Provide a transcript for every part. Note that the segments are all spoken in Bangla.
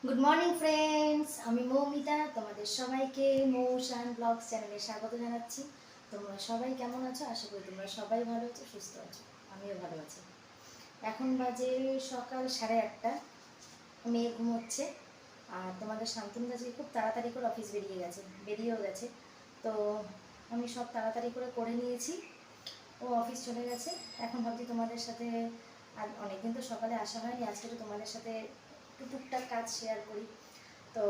গুড মর্নিং ফ্রেন্ডস, আমি মৌমিতা। তোমাদের সবাইকে মৌসান ব্লগস চ্যানেলে স্বাগত জানাচ্ছি। তোমরা সবাই কেমন আছো? আশা করি তোমরা সবাই ভালো আছো, সুস্থ আছো। আমিও ভালো আছি। এখন বাজে সকাল 8:30। মেয়ে ঘুমোচ্ছে। আর তোমাদের শান্তনু আজকে খুব তাড়াতাড়ি করে অফিস বেরিয়েও গেছে। তো আমি সব তাড়াতাড়ি করে নিয়েছি। ও অফিস চলে গেছে। এখন ভাবছি তোমাদের সাথে, আর অনেকদিন তো সকালে আসা হয়নি, আজকে তো তোমাদের সাথে একটু টুকটাক কাজ শেয়ার করি। তো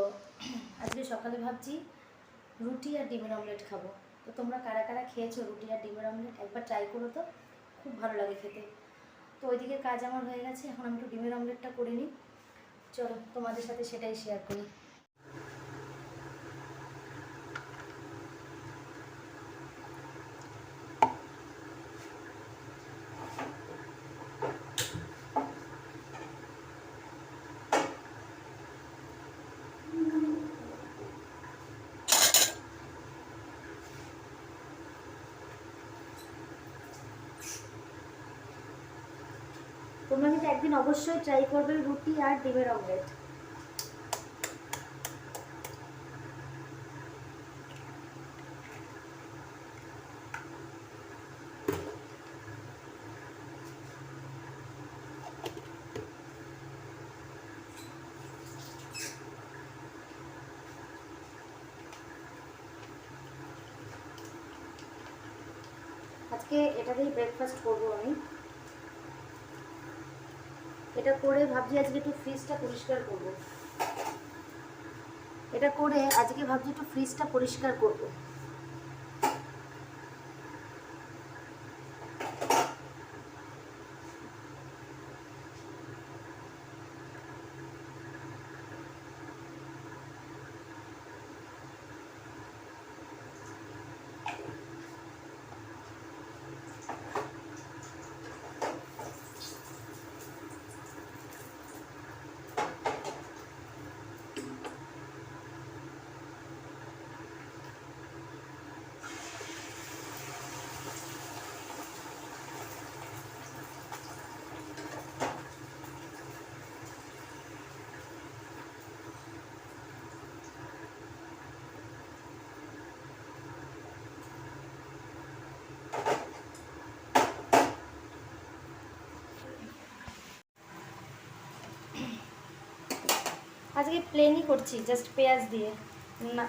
আজকে সকালে ভাবছি রুটি আর ডিমের অমলেট খাবো। তো তোমরা কারা কারা খেয়েছো রুটি আর ডিমের অমলেট? একবার ট্রাই করো তো, খুব ভালো লাগে খেতে। তো ওইদিকে কাজ আমার হয়ে গেছে, এখন আমি একটু ডিমের অমলেটটা করে নিই। চলো তোমাদের সাথে সেটাই শেয়ার করি। তোমরা কিন্তু একদিন অবশ্যই ট্রাই করবে রুটি আর ডিমের অমলেট। আজকে এটা দিয়েই ব্রেকফাস্ট করবো আমি। এটা করে ভাবছি আজকে একটু ফ্রিজটা পরিষ্কার করবো। আজকে প্লেনই করছি, জাস্ট পেঁয়াজ দিয়ে। না,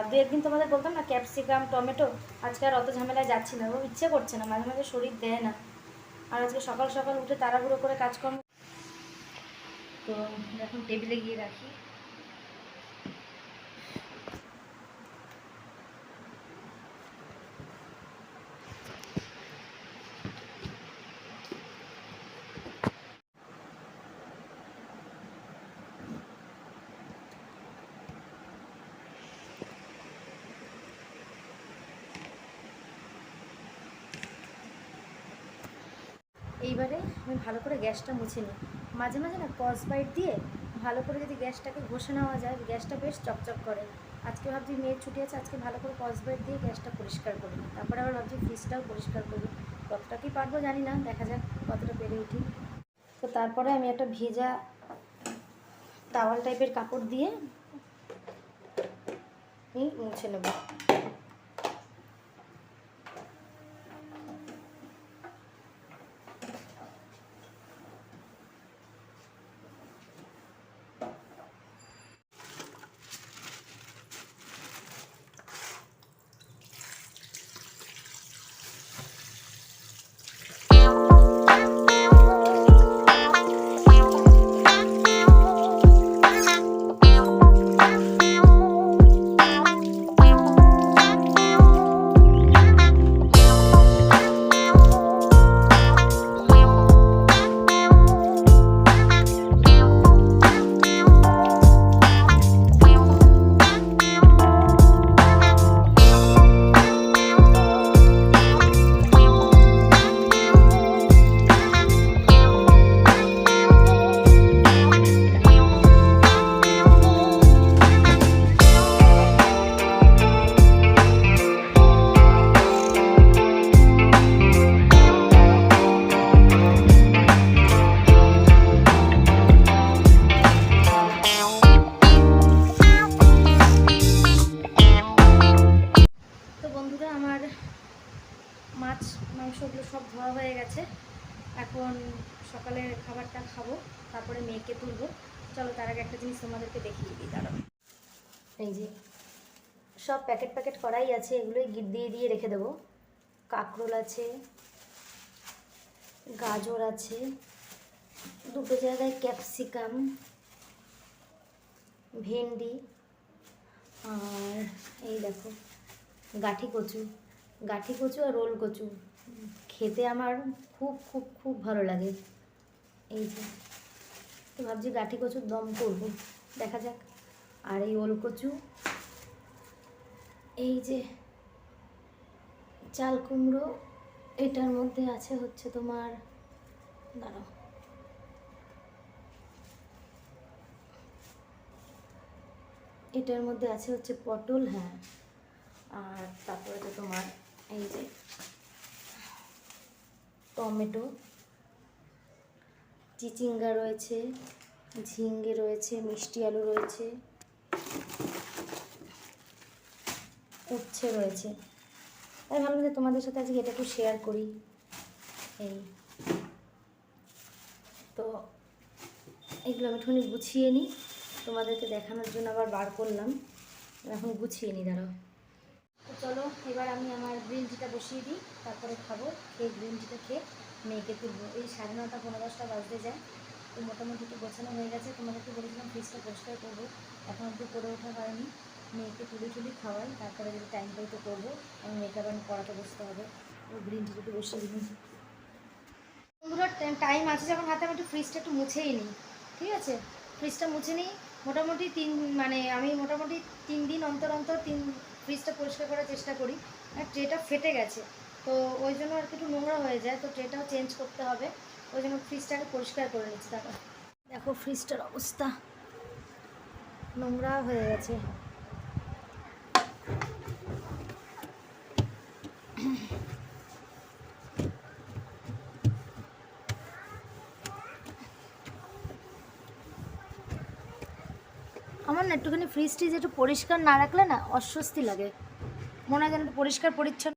দু একদিন তোমাদের বলতাম না ক্যাপসিকাম টমেটো, আজকে আর অত ঝামেলায় যাচ্ছি না, ও ইচ্ছে করছে না, মাঝে মাঝে শরীর দেয় না। আর আজকে সকাল সকাল উঠে তাড়াহুড়ো করে কাজকর্ম। তো এখন টেবিলে গিয়ে রাখি। এইবারে আমি ভালো করে গ্যাসটা মুছে নিই। মাঝে মাঝে না স্কচব্রাইট দিয়ে ভালো করে যদি গ্যাসটাকে ঘষে নেওয়া যায়, গ্যাসটা বেশ চকচক করে। আজকে ভাবছি মেয়ের ছুটি আছে, আজকে ভালো করে স্কচব্রাইট দিয়ে গ্যাসটা পরিষ্কার করি। তারপরে আবার ভাবছি ফ্রিজটাও পরিষ্কার করবো। কতটা কি পারবো জানি না, দেখা যাক কতটা পেরে উঠি। তো তারপরে আমি একটা ভেজা টাওয়াল টাইপের কাপড় দিয়ে মুছে নেব। গেছে। এখন সকালের খাবারটা খাবো, তারপরে মেয়েকে তুলবো। চলো তার আগে একটা জিনিস তোমাদেরকে দেখিয়ে দিই, দাঁড়াও। এই যে সব প্যাকেট প্যাকেট করাই আছে, এগুলোই দিয়ে দিয়ে রেখে দেবো। কাঁকরোল আছে, গাজর আছে, দুটো জায়গায় ক্যাপসিকাম, ভেন্ডি, আর এই দেখো গাঠি কচু। গাঠি কচু আর রোল কচু খেতে আমার খুব খুব খুব ভালো লাগে। এই যে তো ভাবছি গাঠি কচুর দম করবো, দেখা যাক। আর এই ওল কচু, এই যে চাল কুমড়ো, এটার মধ্যে আছে হচ্ছে তোমার, দাঁড়াও, এটার মধ্যে আছে হচ্ছে পটল, হ্যাঁ। আর তারপরে তো তোমার এই যে টমেটো, চিচিঙ্গা রয়েছে, ঝিঙ্গে রয়েছে, মিষ্টি আলু রয়েছে, উচ্ছে রয়েছে। তাই ভাবলাম যে তোমাদের সাথে আজকে এটা একটু শেয়ার করি। এই তো এগুলো আমি একটুখানি গুছিয়ে নিই, তোমাদেরকে দেখানোর জন্য আবার বার করলাম। এখন গুছিয়ে নিই, দাঁড়াও। তো চলো এবার আমি আমার গ্রিন টিটা বসিয়ে দিই, তারপরে খাবো। এই গ্রিন টিটা খেয়ে মেয়েকে তুলবো। এই 9:30 পৌনে 10টা বাজতে যায়। তো মোটামুটি একটু গোছানো হয়ে গেছে। তোমাদেরকে বলেছিলাম ফ্রিজটা পরিষ্কার করবো, এখন অব্দি করে ওঠা হয়নি। মেয়েকে তুলি খাওয়াই, তারপরে যদি টাইম পাই তো করবো। আমি মেয়েকে আবার পড়াতে বসতে হবে। ওই গ্রিন টিটা একটু বসিয়ে দিই। বন্ধুরা টাইম আছে যখন হাতে, আমি একটু ফ্রিজটা একটু মুছেই নিই, ঠিক আছে? ফ্রিজটা মুছে নিই। মোটামুটি আমি মোটামুটি 3 দিন অন্তর অন্তর ফ্রিজটা পরিষ্কার করার চেষ্টা করি। আর ট্রেটা ফেটে গেছে, তো ওই জন্য আর কি একটু নোংরা হয়ে যায়, তো ট্রেটাও চেঞ্জ করতে হবে। ওই জন্য ফ্রিজটাকে পরিষ্কার করে নিচ্ছি। তারপর দেখো ফ্রিজটার অবস্থা, নোংরা হয়ে গেছে। আমার না একটুখানি ফ্রিজ টিজ একটু পরিষ্কার না রাখলে না অস্বস্তি লাগে, মনে হয় যেন একটু পরিষ্কার পরিচ্ছন্ন।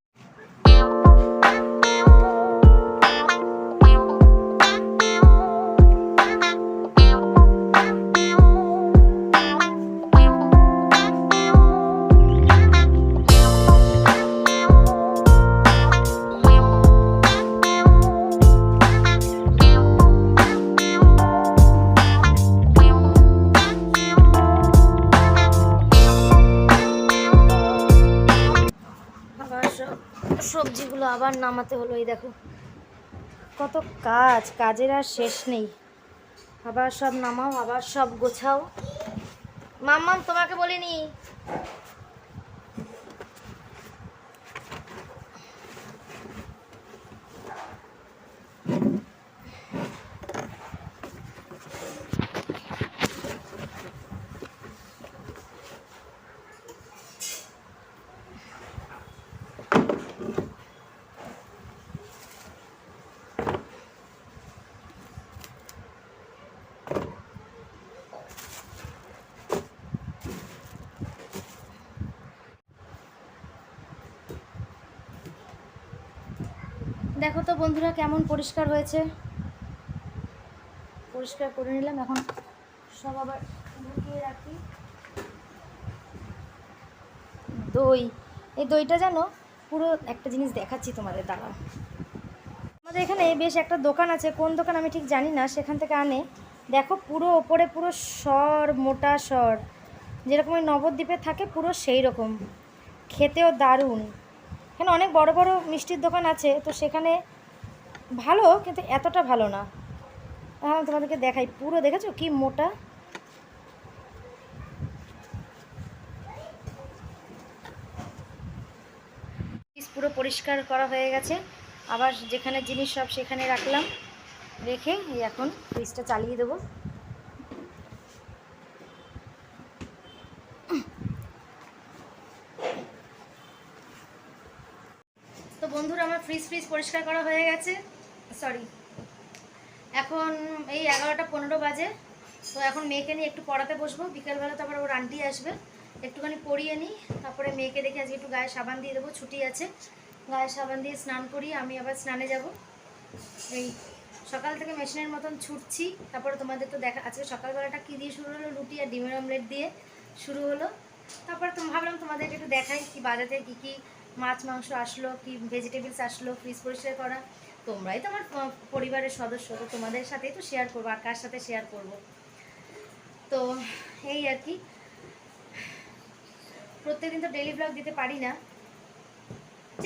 সবজিগুলো আবার নামাতে হলো। এই দেখো কত কাজের আর শেষ নেই। আবার সব নামাও, আবার সব গোছাও। মাম্মাম তোমাকে বলিনি। দেখো তো বন্ধুরা কেমন পরিষ্কার হয়েছে। পরিষ্কার করে নিলাম, এখন সব আবার ঢুকিয়ে রাখি। দই, এই দইটা জানো পুরো একটা জিনিস দেখাচ্ছি তোমাদের, দাঁড়াও। আমাদের এখানে বেশ একটা দোকান আছে, কোন দোকান আমি ঠিক জানি না, সেখান থেকে আনে। দেখো পুরো ওপরে পুরো সর, মোটা সর, যেরকম ওই নবদ্বীপে থাকে পুরো সেই রকম, খেতেও দারুণ। এখানে অনেক বড় বড় মিষ্টির দোকান আছে, তো সেখানে ভালো, কিন্তু এতটা ভালো না। আমি তোমাদেরকে দেখাই, পুরো দেখেছো কি মোটা। পুরো পরিষ্কার করা হয়ে গেছে। আবার যেখানে জিনিস সব সেখানে রাখলাম, রেখে এখন ফ্রিজটা চালিয়ে দেবো। তো বন্ধুরা আমার ফ্রিজ পরিষ্কার করা হয়ে গেছে। সরি, এখন এই 11টা 15 বাজে। তো এখন মেয়েকে নিয়ে একটু পড়াতে বসবো। বিকেলবেলা তো আবার ওর আন্টি আসবে, একটুখানি পড়িয়ে নিই। তারপরে মেয়েকে দেখে আজকে একটু গায়ে সাবান দিয়ে দেবো, ছুটি আছে। গায়ে সাবান দিয়ে স্নান করি, আমি আবার স্নানে যাব। এই সকাল থেকে মেশিনের মতন ছুটছি, তারপরে তোমাদের তো দেখা আজকে সকালবেলাটা কী দিয়ে শুরু হলো, রুটি আর ডিমের অমলেট দিয়ে শুরু হলো। তারপর তো ভাবলাম তোমাদেরকে একটু দেখাই কি বাজার থেকে কী কী মাছ মাংস আসলো, কি ভেজিটেবলস আসলো, ফ্রিজ পরিষ্কার করা। তোমরাই তো আমার পরিবারের সদস্য, তো তোমাদের সাথেই তো শেয়ার করবো, আর কার সাথে শেয়ার করব। তো এই আর কি, প্রত্যেকদিন তো ডেইলি ব্লগ দিতে পারি না,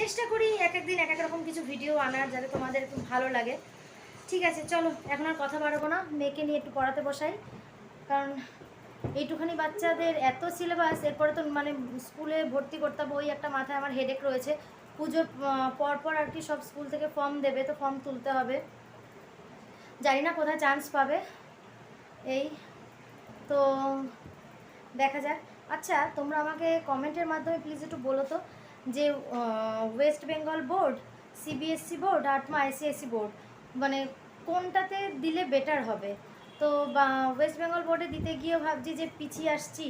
চেষ্টা করি এক একদিন এক এক রকম কিছু ভিডিও আনার, যাতে তোমাদের একটু ভালো লাগে। ঠিক আছে, চলো এখন আর কথা বাড়াবো না, মেয়েকে নিয়ে একটু পড়াতে বসাই। কারণ এইটুখানি বাচ্চাদের এত সিলেবাস, এরপরে তো মানে স্কুলে ভর্তি করতে হবে, ওই একটা মাথায় আমার হেডেক রয়েছে। পুজোর পরপর আর কি সব স্কুল থেকে ফর্ম দেবে, তো ফর্ম তুলতে হবে, জানি না কোথায় চান্স পাবে। এই তো দেখা যাক। আচ্ছা, তোমরা আমাকে কমেন্টের মাধ্যমে প্লিজ একটু বলো তো, যে West Bengal board, CBSE board আর আইসিআইসি বোর্ড, মানে কোনটাতে দিলে বেটার হবে? তো ওয়েস্ট বেঙ্গল বোর্ডে দিতে গিয়েও ভাবছি যে পিছিয়ে আসছি,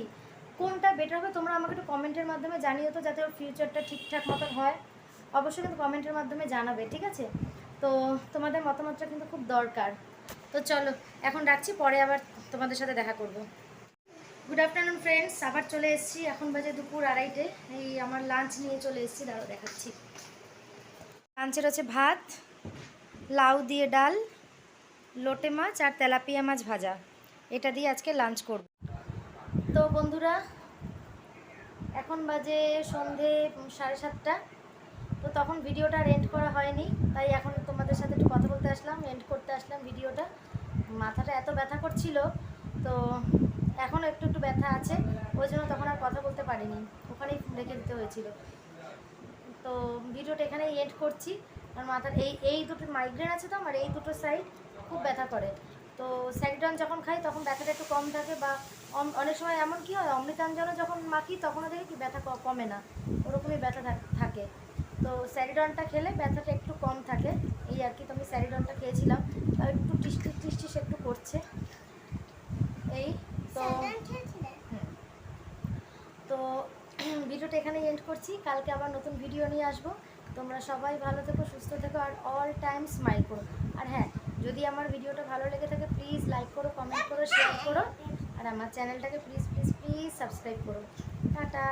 কোনটা বেটার হবে তোমরা আমাকে একটু কমেন্টের মাধ্যমে জানিও তো, যাতে ওর ফিউচারটা ঠিকঠাক মতন হয়। অবশ্যই কিন্তু কমেন্টের মাধ্যমে জানাবে, ঠিক আছে? তো তোমাদের মতামতটা কিন্তু খুব দরকার। তো চলো এখন রাখছি, পরে আবার তোমাদের সাথে দেখা করব। গুড আফটারনুন ফ্রেন্ডস, আবার চলে এসেছি, এখন বাজে দুপুর 2:30। এই আমার লাঞ্চ নিয়ে চলে এসেছি, দাঁড়াও দেখাচ্ছি। লাঞ্চের হচ্ছে ভাত, লাউ দিয়ে ডাল, লোটে মাছ আর তেলাপিয়া মাছ ভাজা, এটা দিয়ে আজকে লাঞ্চ করব। তো বন্ধুরা, এখন বাজে সন্ধে 7:30। তো তখন ভিডিওটা এন্ড করা হয়নি, তাই এখন তোমাদের সাথে একটু কথা বলতে আসলাম, এন্ড করতে আসলাম ভিডিওটা। মাথাটা এত ব্যথা করছিল, তো এখন একটু একটু ব্যথা আছে, ওই জন্য তখন আর কথা বলতে পারিনি, ওখানেই রেখে দিতে হয়েছিল। তো ভিডিওটা এখানেই এন্ড করছি, কারণ মাথার এই দুটো মাইগ্রেন আছে তো আমার, এই দুটো সাইড খুব ব্যথা করে। তো স্যারিডন যখন খাই তখন ব্যথাটা একটু কম থাকে, বা অনেক সময় এমন কি হয়, অমৃতাঞ্জনও যখন মাখি তখনও দেখি কি ব্যথা কমে না, ওরকমই ব্যথা থাকে। তো স্যারিডনটা খেলে ব্যথাটা একটু কম থাকে, এই আর কি। তো আমি স্যারিডনটা খেয়েছিলাম, আর একটু টিস একটু করছে, এই তো। তো ভিডিওটা এখানেই এন্ড করছি, কালকে আবার নতুন ভিডিও নিয়ে আসবো। তোমরা সবাই ভালো থেকো, সুস্থ থেকো, আর অল টাইম স্মাইল করো। আর হ্যাঁ, যদি আমার ভিডিওটা ভালো লেগে থাকে প্লিজ লাইক করো, কমেন্ট করো, শেয়ার করো, আর আমার চ্যানেলটাকে প্লিজ প্লিজ প্লিজ সাবস্ক্রাইব করো। টাটা।